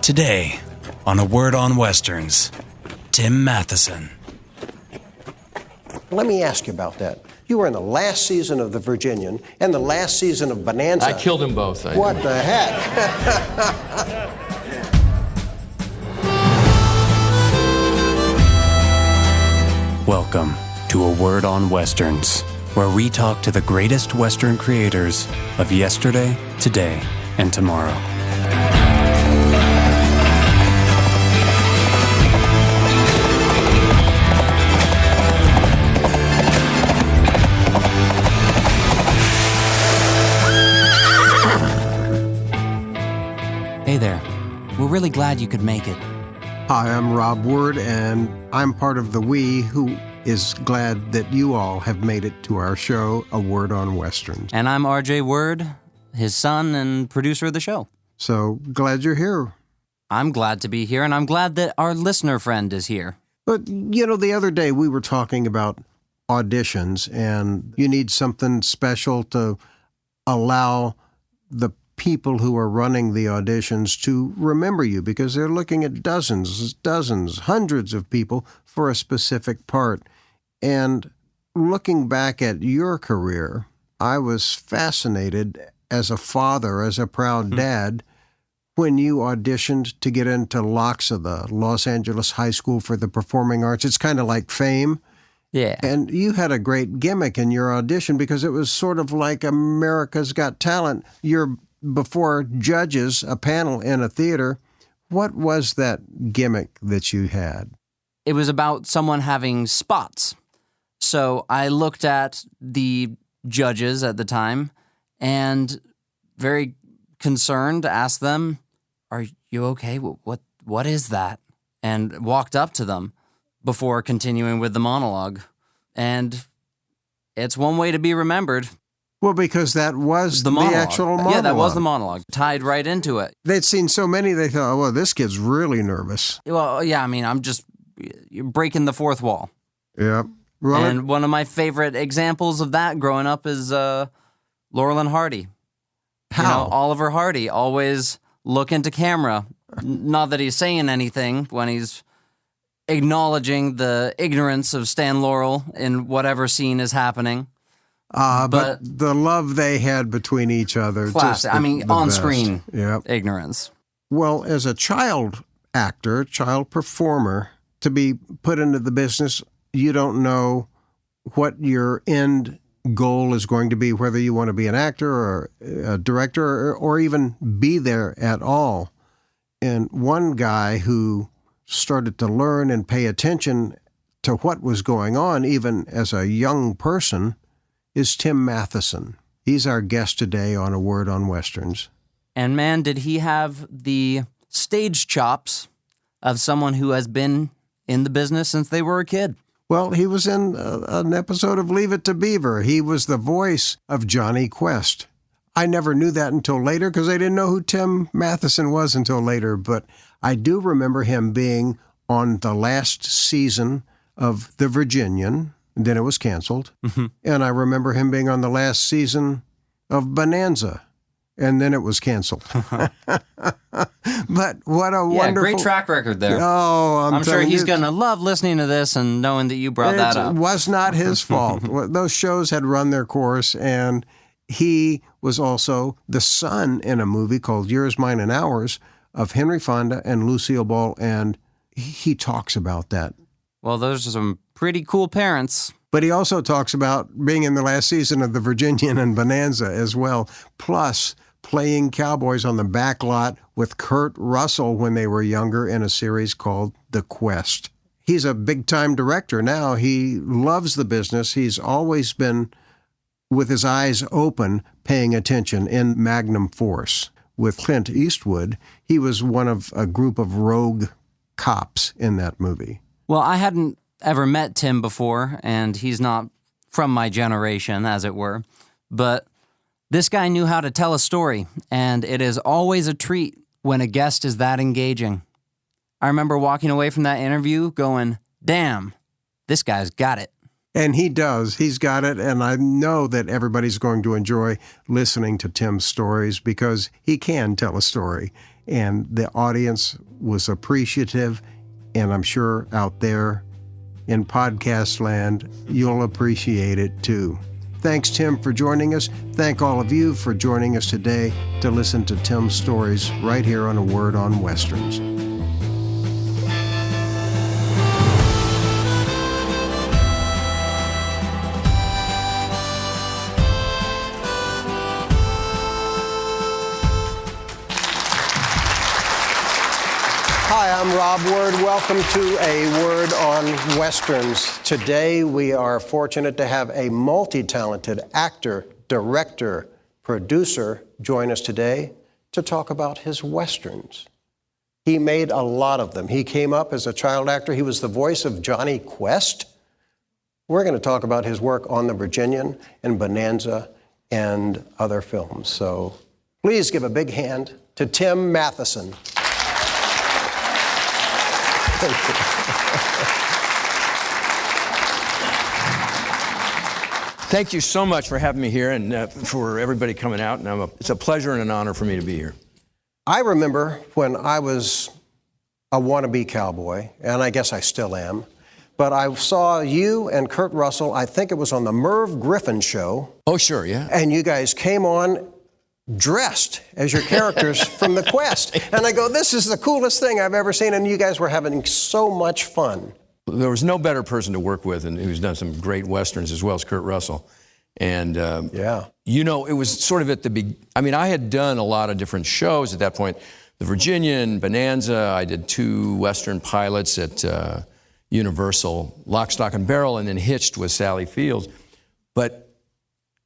Today, on A Word on Westerns, Tim Matheson. Let me ask you about that. You were in the last season of The Virginian and the last season of Bonanza. I killed them both. What the heck? Welcome to A Word on Westerns, where we talk to the greatest Western creators of yesterday, today, and tomorrow. Hey there. We're really glad you could make it. Hi, I'm Rob Word, and I'm part of the we who is glad that you all have made it to our show, A Word on Westerns. And I'm RJ Word, his son and producer of the show. So glad you're here. I'm glad to be here, and I'm glad that our listener friend is here. But, the other day we were talking about auditions, and you need something special to allow the people who are running the auditions to remember you, because they're looking at dozens, hundreds of people for a specific part. And looking back at your career, I was fascinated as a father, as a proud dad, when you auditioned to get into LACHSA, the Los Angeles High School for the Performing Arts. It's kind of like Fame. Yeah. And you had a great gimmick in your audition, because it was sort of like America's Got Talent. You're before judges, a panel in a theater. What was that gimmick that you had? It was about someone having spots. So I looked at the judges at the time and, very concerned, asked them, "Are you okay? What is that?" And walked up to them before continuing with the monologue. And it's one way to be remembered. Well, because that was the actual monologue. Yeah, that was the monologue. Tied right into it. They'd seen so many, they thought, well, this kid's really nervous. Well, yeah, you're breaking the fourth wall. Yeah. Well, and one of my favorite examples of that growing up is Laurel and Hardy. How? Oliver Hardy, always look into camera. Not that he's saying anything when he's acknowledging the ignorance of Stan Laurel in whatever scene is happening. But the love they had between each other. Classic. The on-screen Yep. ignorance. Well, as a child actor, child performer, to be put into the business, you don't know what your end goal is going to be, whether you want to be an actor or a director or even be there at all. And one guy who started to learn and pay attention to what was going on, even as a young person, is Tim Matheson. He's our guest today on A Word on Westerns. And man, did he have the stage chops of someone who has been in the business since they were a kid. Well, he was in an episode of Leave It to Beaver. He was the voice of Jonny Quest. I never knew that until later, because I didn't know who Tim Matheson was until later, but I do remember him being on the last season of The Virginian. Then it was canceled. Mm-hmm. And I remember him being on the last season of Bonanza. And then it was canceled. But what a wonderful... great track record there. Oh, I'm sure he's going to love listening to this and knowing that you brought that up. It was not his fault. Those shows had run their course, and he was also the son in a movie called Yours, Mine, and Ours of Henry Fonda and Lucille Ball, and he talks about that. Well, those are some pretty cool parents. But he also talks about being in the last season of The Virginian and Bonanza as well, plus playing cowboys on the back lot with Kurt Russell when they were younger in a series called The Quest. He's a big-time director now. He loves the business. He's always been, with his eyes open, paying attention in Magnum Force. With Clint Eastwood, he was one of a group of rogue cops in that movie. Well, I hadn't ever met Tim before, and he's not from my generation, as it were. But this guy knew how to tell a story, and it is always a treat when a guest is that engaging. I remember walking away from that interview going, damn, this guy's got it. And he does. He's got it. And I know that everybody's going to enjoy listening to Tim's stories because he can tell a story. And the audience was appreciative. And I'm sure out there in podcast land, you'll appreciate it too. Thanks, Tim, for joining us. Thank all of you for joining us today to listen to Tim's stories right here on A Word on Westerns. Hi, I'm Rob Word. Welcome to A Word on Westerns. Today, we are fortunate to have a multi-talented actor, director, producer join us today to talk about his Westerns. He made a lot of them. He came up as a child actor. He was the voice of Jonny Quest. We're going to talk about his work on the Virginian and Bonanza and other films. So please give a big hand to Tim Matheson. Thank you so much for having me here and for everybody coming out. And it's a pleasure and an honor for me to be here. I remember when I was a wannabe cowboy, and I guess I still am, but I saw you and Kurt Russell, I think it was on the Merv Griffin show. Oh, sure, yeah. And you guys came on dressed as your characters from the Quest. And I go, this is the coolest thing I've ever seen, and you guys were having so much fun. There was no better person to work with and who's done some great Westerns as well as Kurt Russell. And, you know, it was sort of at the beginning. I mean, I had done a lot of different shows at that point. The Virginian, Bonanza, I did 2 Western pilots at Universal, Lock, Stock, and Barrel, and then Hitched with Sally Fields. But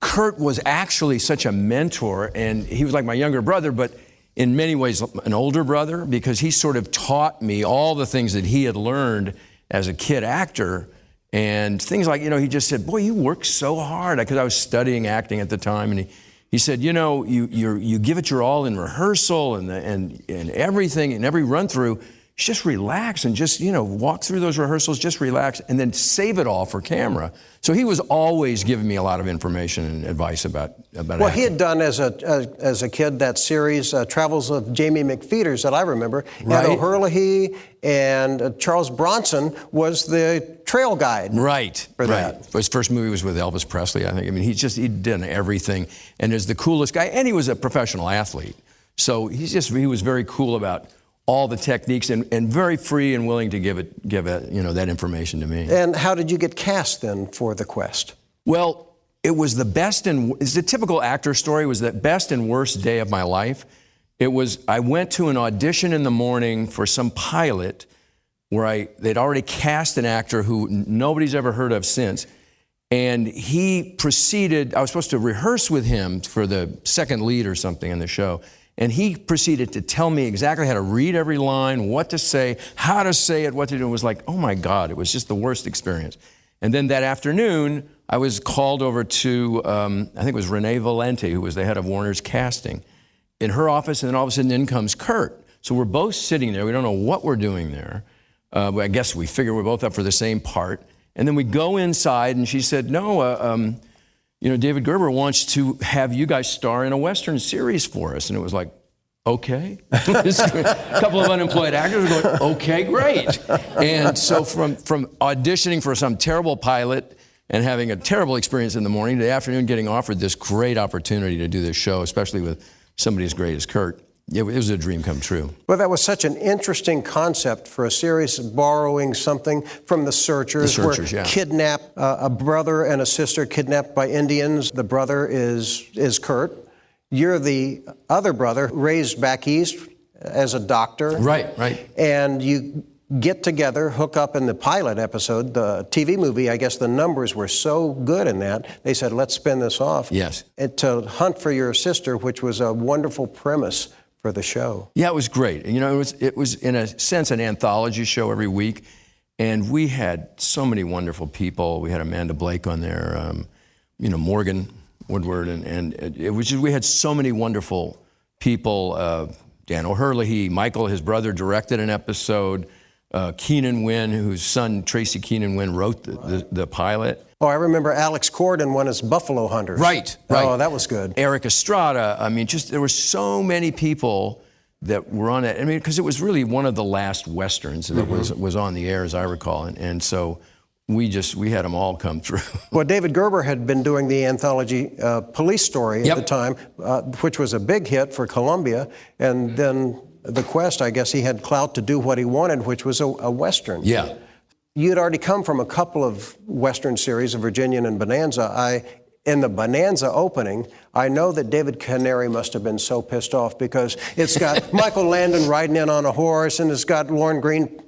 Kurt was actually such a mentor, and he was like my younger brother, but in many ways an older brother, because he sort of taught me all the things that he had learned as a kid actor. And things like, you know, he just said, boy, you work so hard, because I was studying acting at the time. And he said, you know, you give it your all in rehearsal and everything, and every run through, just relax and just, you know, walk through those rehearsals, just relax, and then save it all for camera. So he was always giving me a lot of information and advice about Well, acting. he had done as a kid that series, Travels of Jamie McPheeters, that I remember. Right. Ed O'Hurley and Charles Bronson was the trail guide. Right, for right. that. His first movie was with Elvis Presley, I think. I mean, he'd done everything, and is the coolest guy, and he was a professional athlete. So he was very cool about all the techniques and very free and willing to give it, you know, that information to me. And how did you get cast then for the Quest? Well, it was the best it's the typical actor story. It was the best and worst day of my life. I went to an audition in the morning for some pilot where they'd already cast an actor who nobody's ever heard of since. And he proceeded, I was supposed to rehearse with him for the second lead or something in the show. And he proceeded to tell me exactly how to read every line, what to say, how to say it, what to do. It was like, oh my God, it was just the worst experience. And then that afternoon, I was called over to, I think it was Renee Valente, who was the head of Warner's casting, in her office, and then all of a sudden in comes Kurt. So we're both sitting there. We don't know what we're doing there. But I guess we figure we're both up for the same part. And then we go inside, and she said, no, you know, David Gerber wants to have you guys star in a Western series for us. And it was like, okay. A couple of unemployed actors were going, okay, great. And so from auditioning for some terrible pilot and having a terrible experience in the morning to the afternoon, getting offered this great opportunity to do this show, especially with somebody as great as Kurt, it was a dream come true. Well, that was such an interesting concept for a series, borrowing something from The Searchers, where yeah. A brother and a sister kidnapped by Indians. The brother is Kurt. You're the other brother, raised back east as a doctor. Right. And you get together, hook up in the pilot episode, the TV movie. I guess the numbers were so good in that, they said, let's spin this off. Yes. And to hunt for your sister, which was a wonderful premise for the show. Yeah, it was great. You know, it was in a sense an anthology show every week, and we had so many wonderful people. We had Amanda Blake on there, you know, Morgan Woodward, and it was just, we had so many wonderful people. Dan O'Hurley, Michael, his brother, directed an episode. Keenan Wynn, whose son Tracy Keenan Wynn wrote the pilot. Oh, I remember Alex Corden won as Buffalo Hunters. Right. Oh, that was good. Eric Estrada. I mean, there were so many people that were on it. I mean, because it was really one of the last Westerns that was on the air, as I recall. And so we had them all come through. Well, David Gerber had been doing the anthology Police Story at the time, which was a big hit for Columbia. And then The Quest, I guess he had clout to do what he wanted, which was a Western. Yeah. You'd already come from a couple of Western series, of Virginian and Bonanza. In the Bonanza opening, I know that David Canary must have been so pissed off because it's got Michael Landon riding in on a horse, and it's got Lorne Greene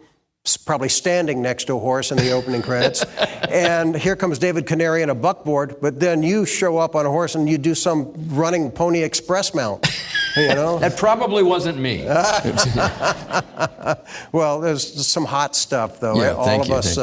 probably standing next to a horse in the opening credits. And here comes David Canary in a buckboard, but then you show up on a horse and you do some running Pony Express mount. You know? That probably wasn't me. Well, there's some hot stuff, though. Yeah, all of us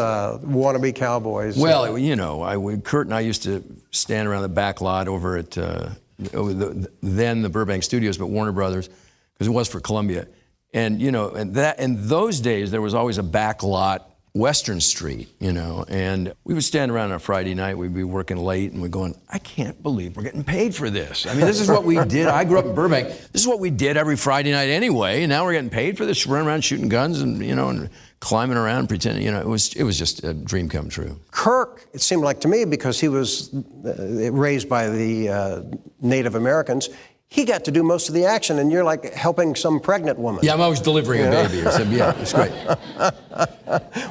want to be cowboys. Well, you know, Kurt and I used to stand around the back lot over at then the Burbank Studios, but Warner Brothers, because it was for Columbia. And, you know, and that in those days, there was always a back lot, Western Street, you know, and we would stand around on a Friday night, we'd be working late, and we're going, I can't believe we're getting paid for this. I mean, this is what we did. I grew up in Burbank. This is what we did every Friday night anyway, and now we're getting paid for this, running around shooting guns and, you know, and climbing around, pretending, you know, it was just a dream come true. Kirk, it seemed like to me, because he was raised by the Native Americans, he got to do most of the action, and you're like helping some pregnant woman. Yeah, I'm always delivering a baby. So, yeah, it's great.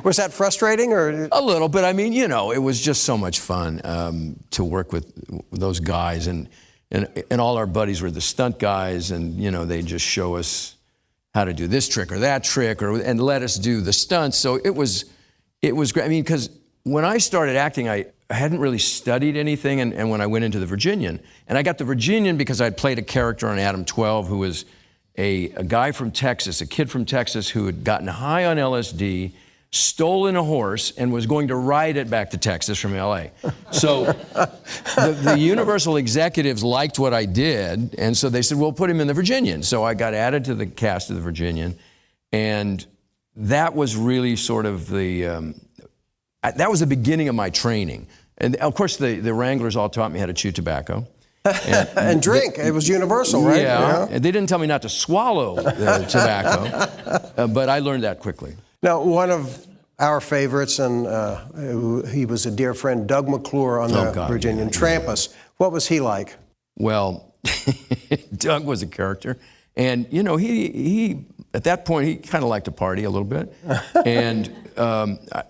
Was that frustrating, or? A little, but I mean, you know, it was just so much fun to work with those guys, and all our buddies were the stunt guys, and you know, they just show us how to do this trick or that trick, and let us do the stunts. So it was great. I mean, because when I started acting, I hadn't really studied anything, and when I went into the Virginian, and I got the Virginian because I'd played a character on Adam 12 who was a guy from Texas, a kid from Texas who had gotten high on LSD, stolen a horse, and was going to ride it back to Texas from LA. So the Universal executives liked what I did, and so they said, well, put him in the Virginian. So I got added to the cast of the Virginian, and that was really sort of that was the beginning of my training. And of course, the Wranglers all taught me how to chew tobacco. And drink. It was universal, right? Yeah. And they didn't tell me not to swallow the tobacco, but I learned that quickly. Now, one of our favorites, and he was a dear friend, Doug McClure on the Virginian, Trampas. What was he like? Well, Doug was a character. And, you know, he at that point, he kind of liked to party a little bit. And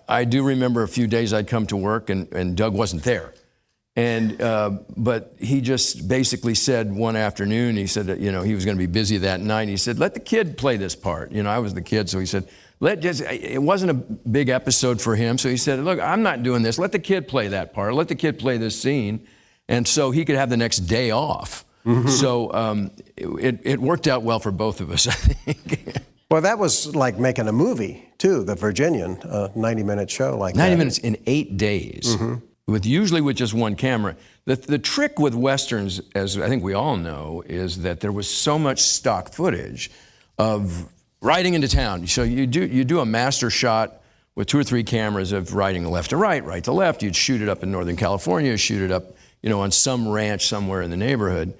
I do remember a few days I'd come to work and Doug wasn't there. And but he just basically said one afternoon, he said that, you know, he was going to be busy that night. He said, let the kid play this part. You know, I was the kid, so he said, it wasn't a big episode for him. So he said, look, I'm not doing this. Let the kid play that part. Let the kid play this scene. And so he could have the next day off. Mm-hmm. So it worked out well for both of us, I think. Well, that was like making a movie, too, the Virginian, 90-minute show like 90 that. 90 minutes in 8 days, usually with just one camera. The trick with Westerns, as I think we all know, is that there was so much stock footage of riding into town. So you do a master shot with 2 or 3 cameras of riding left to right to left. You'd shoot it up in Northern California, shoot it up, you know, on some ranch somewhere in the neighborhood.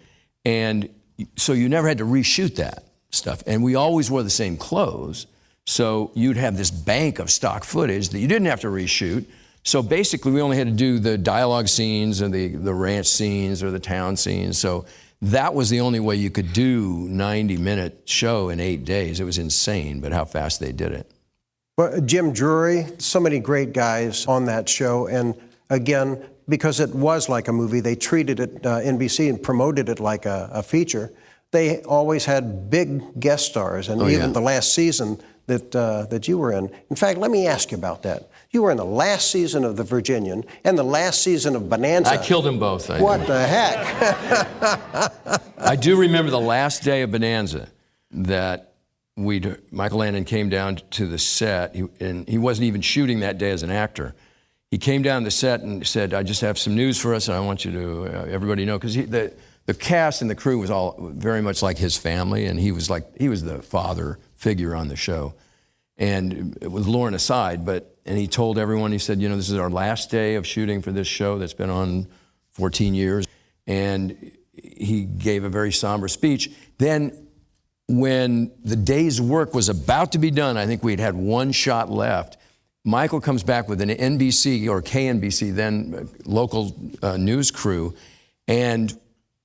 And so you never had to reshoot that stuff. And we always wore the same clothes. So you'd have this bank of stock footage that you didn't have to reshoot. So basically we only had to do the dialogue scenes and the ranch scenes or the town scenes. So that was the only way you could do 90-minute show in 8 days. It was insane, but how fast they did it. Well, Jim Drury, so many great guys on that show. And again, because it was like a movie, they treated it, NBC, and promoted it like a feature. They always had big guest stars, and even the last season that you were in. In fact, let me ask you about that. You were in the last season of The Virginian and the last season of Bonanza. I killed them both. What the heck? I do remember the last day of Bonanza that Michael Landon came down to the set, and he wasn't even shooting that day as an actor. He came down the set and said, I just have some news for us, and I want you to, everybody know, because the cast and the crew was all very much like his family, and he was the father figure on the show. And with Lauren aside, but and he told everyone, he said, this is our last day of shooting for this show that's been on 14 years. And he gave a very somber speech. Then when the day's work was about to be done, I think we'd had one shot left, Michael comes back with an NBC or KNBC, then local news crew, and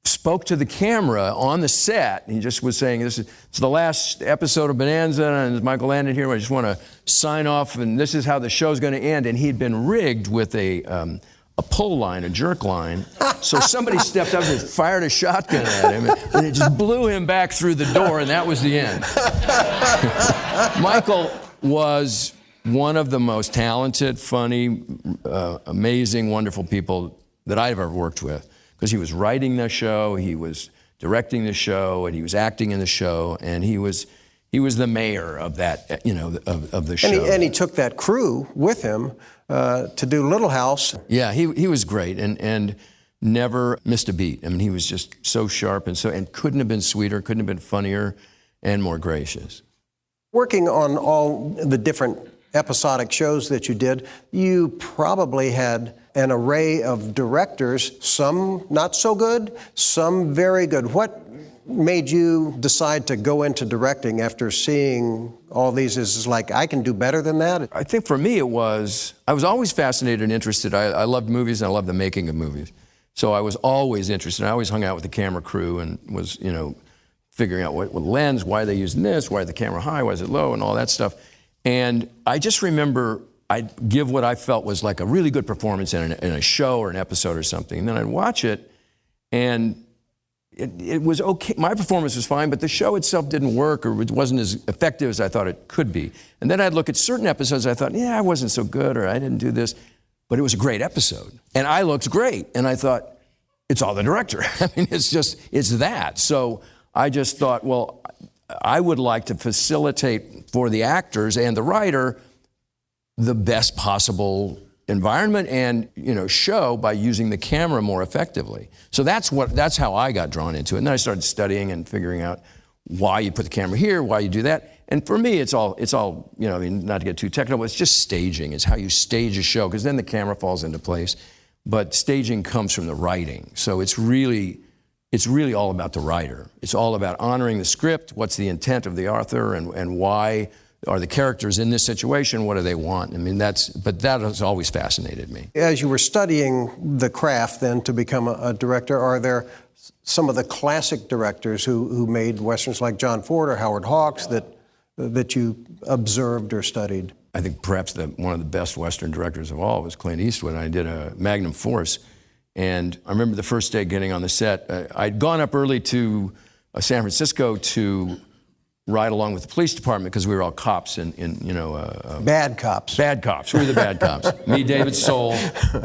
spoke to the camera on the set. He just was saying, it's the last episode of Bonanza, and Michael landed here. I just want to sign off, and this is how the show's going to end. And he'd been rigged with a pull line, a jerk line. So somebody stepped up and fired a shotgun at him, and it just blew him back through the door, and that was the end. Michael was one of the most talented, funny, amazing, wonderful people that I've ever worked with. Because he was writing the show, he was directing the show, and he was acting in the show, and he was the mayor of that, of the show. And he took that crew with him to do Little House. Yeah, he was great and never missed a beat. I mean, he was just so sharp and couldn't have been sweeter, couldn't have been funnier, and more gracious. Working on all the different episodic shows that you did, you probably had an array of directors, some not so good, some very good. What made you decide to go into directing after seeing all these? Is like, I can do better than that? I think for me I was always fascinated and interested. I loved movies and I loved the making of movies. So I was always interested. I always hung out with the camera crew and was, figuring out what lens, why are they using this, why is the camera high, why is it low, and all that stuff. And I just remember I'd give what I felt was like a really good performance in a show or an episode or something. And then I'd watch it, and it was okay. My performance was fine, but the show itself didn't work, or it wasn't as effective as I thought it could be. And then I'd look at certain episodes, I thought, I wasn't so good, or I didn't do this. But it was a great episode. And I looked great. And I thought, it's all the director. I mean, it's that. So I just thought, well, I would like to facilitate for the actors and the writer the best possible environment and show by using the camera more effectively. So that's how I got drawn into it. And then I started studying and figuring out why you put the camera here, why you do that. And for me, it's all not to get too technical, it's just staging. It's how you stage a show, because then the camera falls into place. But staging comes from the writing. So it's really all about the writer. It's all about honoring the script, what's the intent of the author, and why are the characters in this situation, what do they want? I mean, that has always fascinated me. As you were studying the craft then to become a director, are there some of the classic directors who made Westerns like John Ford or Howard Hawks that you observed or studied? I think perhaps one of the best Western directors of all was Clint Eastwood. I did a Magnum Force, and I remember the first day getting on the set. I'd gone up early to San Francisco to ride along with the police department because we were all cops and bad cops. Bad cops. We were the bad cops. Me, David Soul,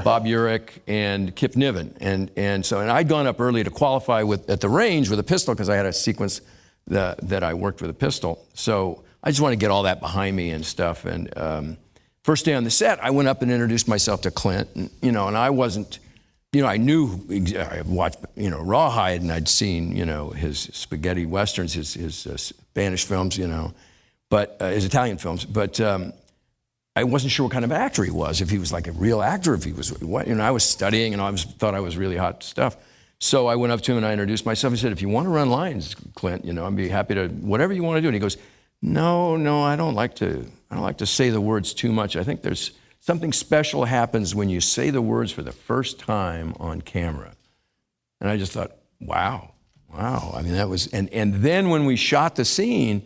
Bob Urich, and Kip Niven. And I'd gone up early to qualify at the range with a pistol because I had a sequence that I worked with a pistol. So I just want to get all that behind me and stuff. And first day on the set, I went up and introduced myself to Clint. And I wasn't, I knew, I watched, Rawhide, and I'd seen, his spaghetti westerns, his Spanish films, but his Italian films. But I wasn't sure what kind of actor he was, if he was like a real actor, if he was what. I was studying and thought I was really hot stuff. So I went up to him and I introduced myself. He said, "If you want to run lines, Clint, I'd be happy to, whatever you want to do." And he goes, No, I don't like to say the words too much. I think there's something special happens when you say the words for the first time on camera. And I just thought, wow. I mean, that was, and then when we shot the scene,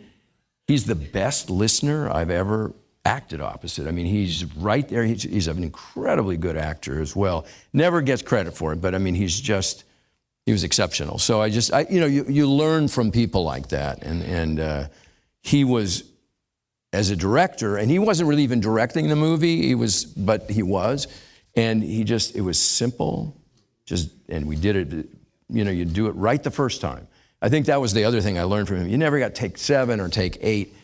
he's the best listener I've ever acted opposite. I mean, he's right there. He's an incredibly good actor as well. Never gets credit for it, but I mean, he was exceptional. So you learn from people like that. And he was, as a director, and he wasn't really even directing the movie, but he was. And it was simple, and we did it, you do it right the first time. I think that was the other thing I learned from him. You never got take 7 or take 8.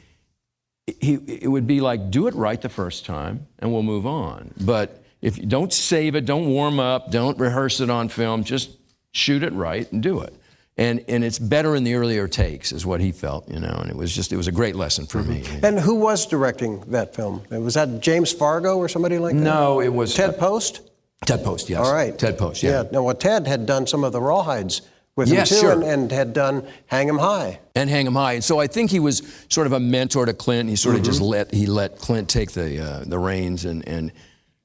It would be like, do it right the first time, and we'll move on. But if you don't save it, don't warm up, don't rehearse it on film, just shoot it right and do it. And it's better in the earlier takes, is what he felt, you know. And it was a great lesson for me. And who was directing that film? Was that James Fargo or somebody like that? No, it was Ted Post? Ted Post, yes. All right. Ted Post, yeah. No, well, Ted had done some of the Rawhides with him too, sure. and had done Hang 'em High. And Hang 'em High. And so I think he was sort of a mentor to Clint. He sort of just let Clint take the reins, and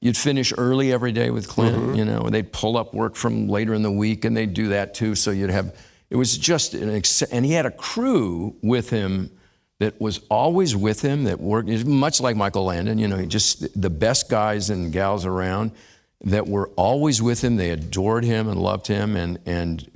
you'd finish early every day with Clint, you know, and they'd pull up work from later in the week, and they'd do that too. So you'd have, it was just and he had a crew with him that was always with him, that worked much like Michael Landon, you know, just the best guys and gals around that were always with him. They adored him and loved him, and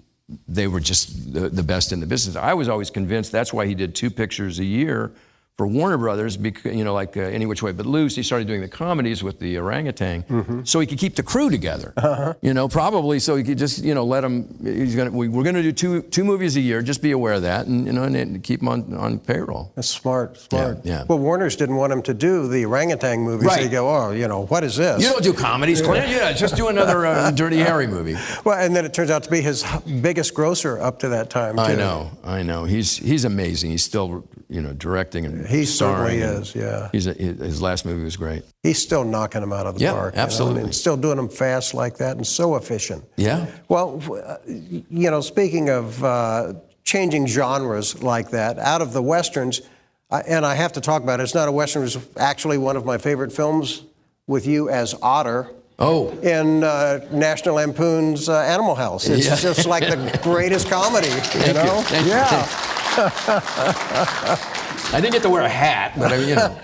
they were just the best in the business. I was always convinced that's why he did 2 pictures a year for Warner Brothers, because, you know, like Any Which Way But Loose. He started doing the comedies with the orangutan, so he could keep the crew together. You know, probably so he could just, you know, let them. We're going to do two movies a year. Just be aware of that, and you know, and keep them on payroll. That's smart. Yeah. Well, Warner's didn't want him to do the orangutan movies. Right. They go, oh, you know, what is this? You don't do comedies, Clint. Yeah, just do another Dirty Harry movie. Well, and then it turns out to be his biggest grosser up to that time, too. I know. He's amazing. He's still, you know, directing and He starring. certainly is, yeah. His last movie was great. He's still knocking them out of the park. Absolutely. You know, and still doing them fast like that and so efficient. Yeah. Well, you know, speaking of changing genres like that, out of the Westerns, and I have to talk about it, it's not a Western, it's actually one of my favorite films with you as Otter. Oh. In National Lampoon's Animal House. It's just like the greatest comedy, you know? Thank you. I didn't get to wear a hat, but I mean, you know.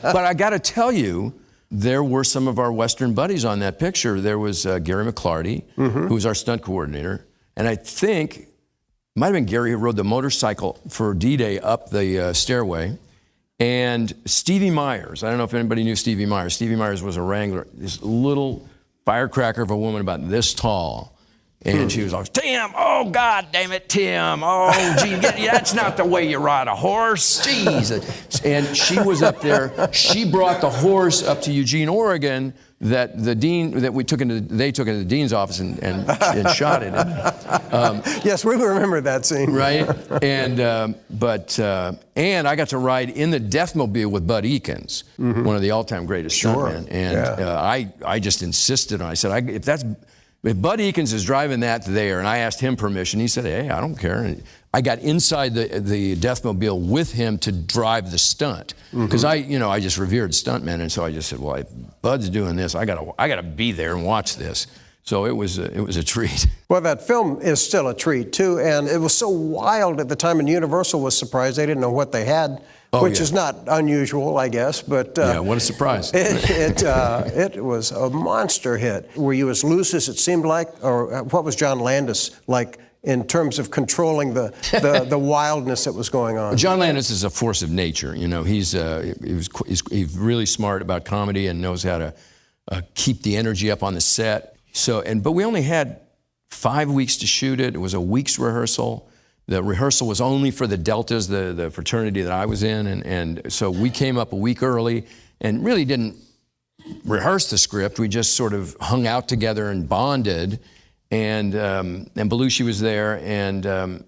But I got to tell you, there were some of our Western buddies on that picture. There was Gary McClarty, who was our stunt coordinator, and I think it might have been Gary who rode the motorcycle for D-Day up the stairway. And Stevie Myers, I don't know if anybody knew Stevie Myers. Stevie Myers was a wrangler, this little firecracker of a woman about this tall. And she was always, Tim, oh, God damn it, Tim. Oh, gee, that's not the way you ride a horse. Jeez. And she was up there. She brought the horse up to Eugene, Oregon, that the dean, that they took into the dean's office and shot it. Yes, we remember that scene. Right? And and I got to ride in the Deathmobile with Bud Eakins, one of the all-time greatest stuntmen. And I just insisted on it. I said, if Bud Eakins is driving that there, and I asked him permission, he said, hey, I don't care. And I got inside the Deathmobile with him to drive the stunt. Because I just revered stuntmen, and so I just said, well, if Bud's doing this, I gotta be there and watch this. So it was a treat. Well, that film is still a treat, too, and it was so wild at the time, and Universal was surprised. They didn't know what they had, which is not unusual, I guess, but... what a surprise. It was a monster hit. Were you as loose as it seemed like, or what was John Landis like in terms of controlling the wildness that was going on? John Landis is a force of nature. You know, he's really smart about comedy and knows how to keep the energy up on the set. But we only had 5 weeks to shoot it. It was a week's rehearsal. The rehearsal was only for the Deltas, the fraternity that I was in, and so we came up a week early and really didn't rehearse the script. We just sort of hung out together and bonded, and Belushi was there, and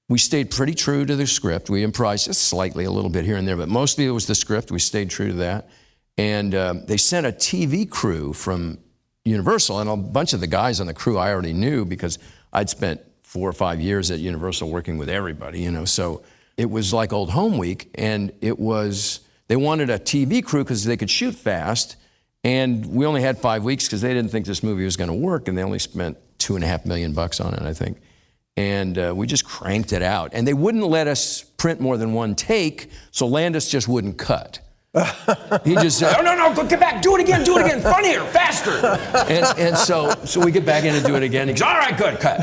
we stayed pretty true to the script. We improvised just slightly, a little bit here and there, but mostly it was the script. We stayed true to that, and they sent a TV crew from Universal, and a bunch of the guys on the crew I already knew because I'd spent 4 or 5 years at Universal working with everybody, you know. So it was like old home week, and they wanted a TV crew because they could shoot fast, and we only had 5 weeks because they didn't think this movie was going to work, and they only spent $2.5 million on it, I think. And we just cranked it out, and they wouldn't let us print more than one take, so Landis just wouldn't cut. He just said, no, go get back, do it again, funnier, faster. And so we get back in and do it again. He goes, all right, good, cut.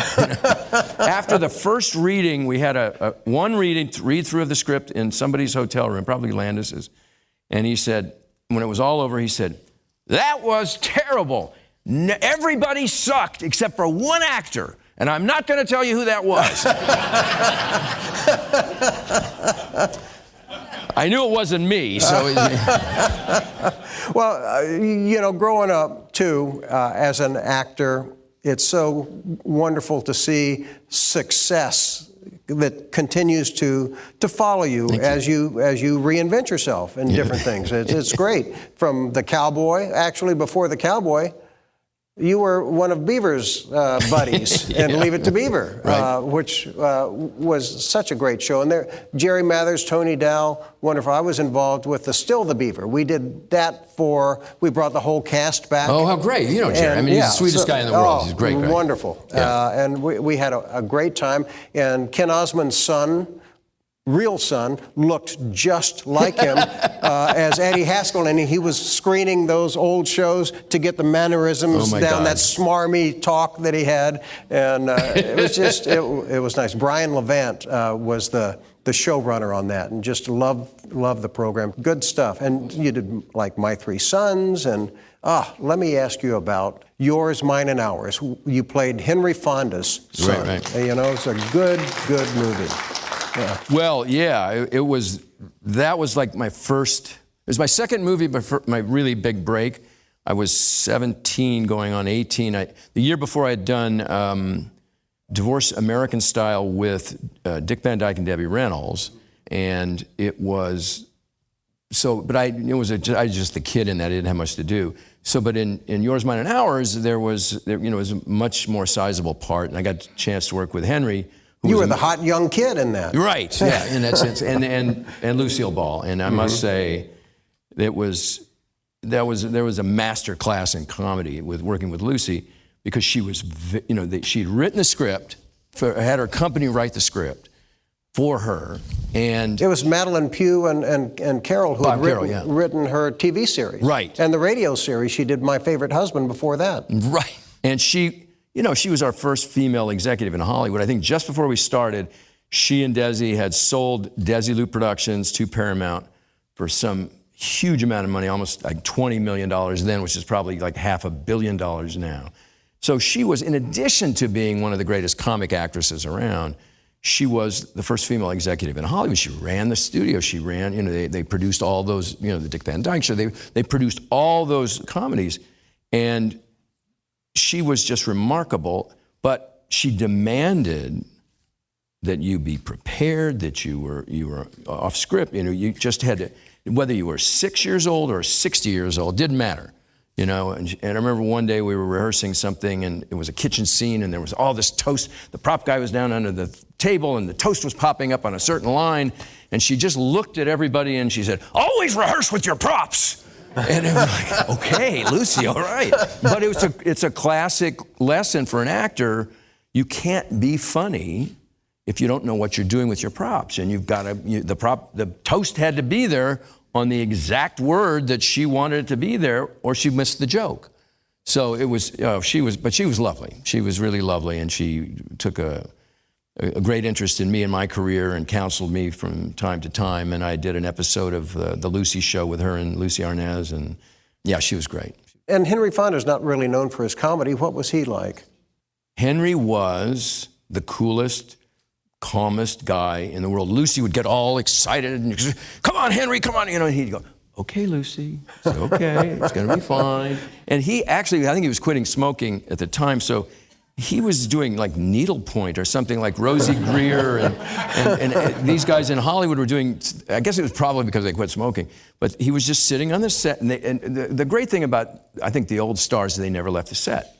After the first reading, we had one read through of the script in somebody's hotel room, probably Landis's. And he said, when it was all over, he said, that was terrible. Everybody sucked except for one actor. And I'm not going to tell you who that was. I knew it wasn't me, so... Well, you know, growing up, too, as an actor, it's so wonderful to see success that continues to follow you as you reinvent yourself in different things. It's great. From the cowboy, actually before the cowboy, you were one of Beaver's buddies in Leave It to Beaver, Right. which was such a great show. And there, Jerry Mathers, Tony Dow, wonderful. I was involved with Still the Beaver. We did that we brought the whole cast back. Oh, how great. You know Jerry. I mean, he's the sweetest guy in the world. He's a great guy. Wonderful. Yeah. And we had a great time. And Ken Osmond's son, real son, looked just like him as Eddie Haskell, and he was screening those old shows to get the mannerisms down, that smarmy talk that he had, and it was just, it was nice. Brian Levant was the showrunner on that, and just loved the program. Good stuff. And you did like My Three Sons, and let me ask you about Yours, Mine, and Ours. You played Henry Fonda's son. Right. You know, it's a good movie. Yeah. Well, yeah, that was like my first, it was my second movie, but my really big break. I was 17 going on 18. The year before I had done Divorce American Style with Dick Van Dyke and Debbie Reynolds. And it was, I was just the kid in that, I didn't have much to do. So, but in Yours, Mine, and Ours, it was a much more sizable part. And I got a chance to work with Henry. You were the hot young kid in that. Right, yeah, in that sense. And Lucille Ball. And I must say, there was a master class in comedy with working with Lucy, because she was, she'd written the script, had her company write the script for her. And it was Madeline Pugh and Carol who had written her TV series. Right. And the radio series. She did My Favorite Husband before that. Right. And she was our first female executive in Hollywood. I think just before we started, she and Desi had sold Desilu Productions to Paramount for some huge amount of money, almost like $20 million then, which is probably like $500 million now. So she was, in addition to being one of the greatest comic actresses around, she was the first female executive in Hollywood. She ran the studio. She ran, they produced all those, the Dick Van Dyke Show. They produced all those comedies. And she was just remarkable, but she demanded that you be prepared, that you were off script. You just had to, whether you were 6 years old or 60 years old, didn't matter. And I remember one day we were rehearsing something, and it was a kitchen scene, and there was all this toast. The prop guy was down under the table, and the toast was popping up on a certain line, and she just looked at everybody and she said, "Always rehearse with your props." And it was like, okay, Lucy, all right. But it's a classic lesson for an actor. You can't be funny if you don't know what you're doing with your props. And you've got the toast had to be there on the exact word that she wanted it to be there, or she missed the joke. So it was, she was lovely. She was really lovely, and she took a great interest in me and my career and counseled me from time to time. And I did an episode of the Lucy Show with her and Lucy Arnaz, and yeah, she was great. And Henry Fonda's not really known for his comedy. What was he like? Henry was the coolest, calmest guy in the world. Lucy would get all excited and say, "Come on, Henry, come on." And he'd go, "Okay, Lucy, it's okay, it's gonna be fine." And he actually, I think he was quitting smoking at the time, so he was doing like needlepoint or something like Rosie Greer and these guys in Hollywood were doing, I guess it was probably because they quit smoking, but he was just sitting on the set. And the great thing about, I think, the old stars is they never left the set.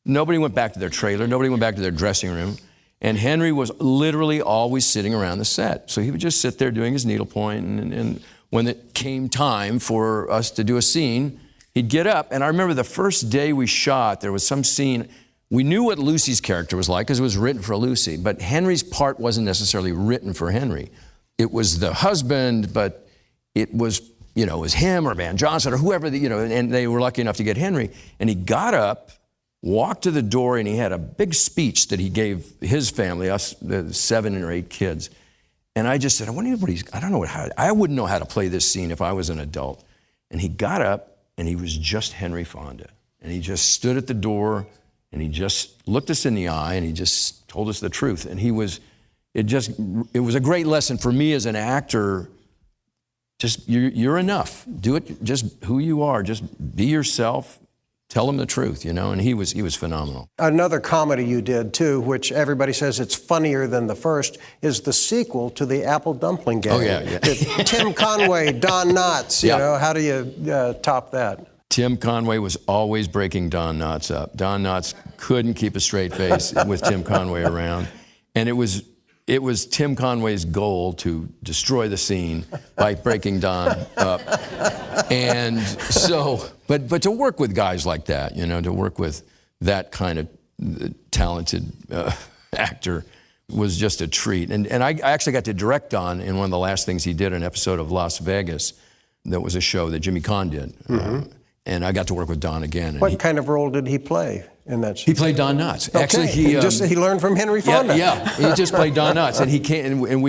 Nobody went back to their trailer, nobody went back to their dressing room, and Henry was literally always sitting around the set. So he would just sit there doing his needlepoint, and when it came time for us to do a scene, he'd get up. And I remember the first day we shot, there was some scene. We knew what Lucy's character was like because it was written for Lucy, but Henry's part wasn't necessarily written for Henry. It was the husband, but it was, it was him or Van Johnson or whoever, and they were lucky enough to get Henry. And he got up, walked to the door, and he had a big speech that he gave his family, us, the 7 or 8 kids. And I just said, I wouldn't know how to play this scene if I was an adult. And he got up, and he was just Henry Fonda. And he just stood at the door, and he just looked us in the eye, and he just told us the truth. And it was a great lesson for me as an actor. Just, you're enough. Do it just who you are. Just be yourself. tell them the truth, and he was phenomenal. Another comedy you did, too, which everybody says it's funnier than the first, is the sequel to the Apple Dumpling Gang. Oh, yeah. Tim Conway, Don Knotts, how do you top that? Tim Conway was always breaking Don Knotts up. Don Knotts couldn't keep a straight face with Tim Conway around. And it was Tim Conway's goal to destroy the scene by breaking Don up. And so, but to work with guys like that, to work with that kind of talented actor was just a treat. And I actually got to direct Don in one of the last things he did, an episode of Las Vegas. That was a show that Jimmy Caan did. And I got to work with Don again. And what kind of role did he play in that show? He played Don Knotts. Okay. Actually, he learned from Henry Fonda. Yeah, he just played Don Knotts. And he came, and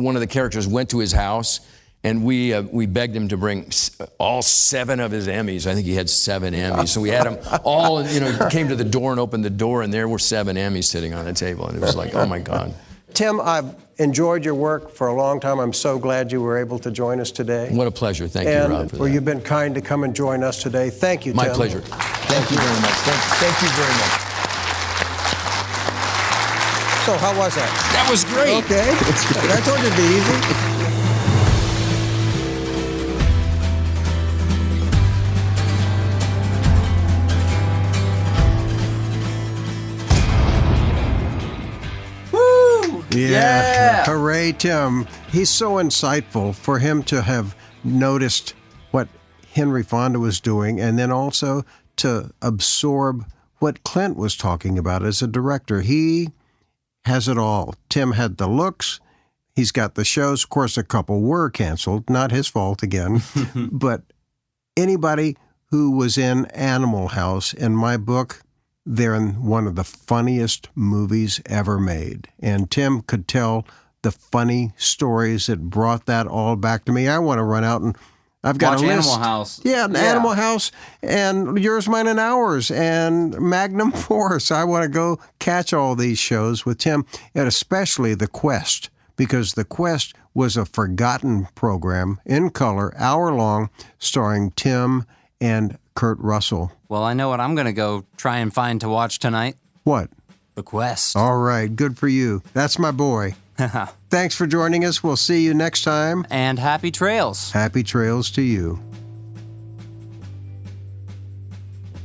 one of the characters went to his house, and we begged him to bring all 7 of his Emmys. I think he had 7 Emmys. So we had them all, he came to the door and opened the door, and there were 7 Emmys sitting on a table. And it was like, oh my God. Tim, I've enjoyed your work for a long time. I'm so glad you were able to join us today. What a pleasure. Thank you, Rob, for that. You've been kind to come and join us today. Thank you, Tim. My pleasure. Thank you very much. Thank you very much. So how was that? That was great. Okay. I told you it'd be easy. Yeah. Hooray, Tim. He's so insightful for him to have noticed what Henry Fonda was doing and then also to absorb what Clint was talking about as a director. He has it all. Tim had the looks. He's got the shows. Of course, a couple were canceled. Not his fault again. But anybody who was in Animal House, in my book, they're in one of the funniest movies ever made. And Tim could tell the funny stories that brought that all back to me. I want to run out and I've got Watch a list. Animal House. Yeah, Animal House and Yours, Mine, and Ours and Magnum Force. I want to go catch all these shows with Tim, and especially The Quest, because The Quest was a forgotten program in color, hour-long, starring Tim and Kurt Russell. Well, I know what I'm going to go try and find to watch tonight. What? The Quest. All right, good for you. That's my boy. Thanks for joining us. We'll see you next time. And happy trails. Happy trails to you.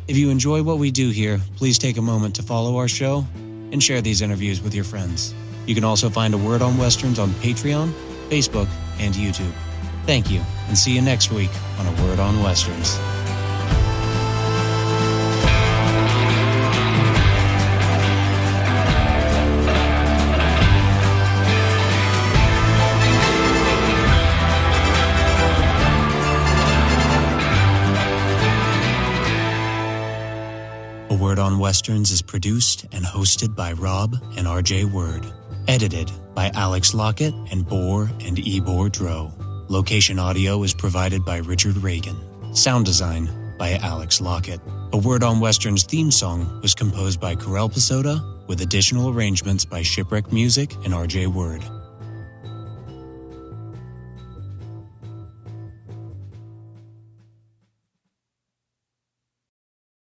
If you enjoy what we do here, please take a moment to follow our show and share these interviews with your friends. You can also find A Word on Westerns on Patreon, Facebook, and YouTube. Thank you, and see you next week on A Word on Westerns. A Word on Westerns is produced and hosted by Rob and RJ Word. Edited by Alex Lockett and Bohr and Ebor Dro. Location audio is provided by Richard Reagan. Sound design by Alex Lockett. A Word on Westerns theme song was composed by Karel Pasoda with additional arrangements by Shipwreck Music and RJ Word.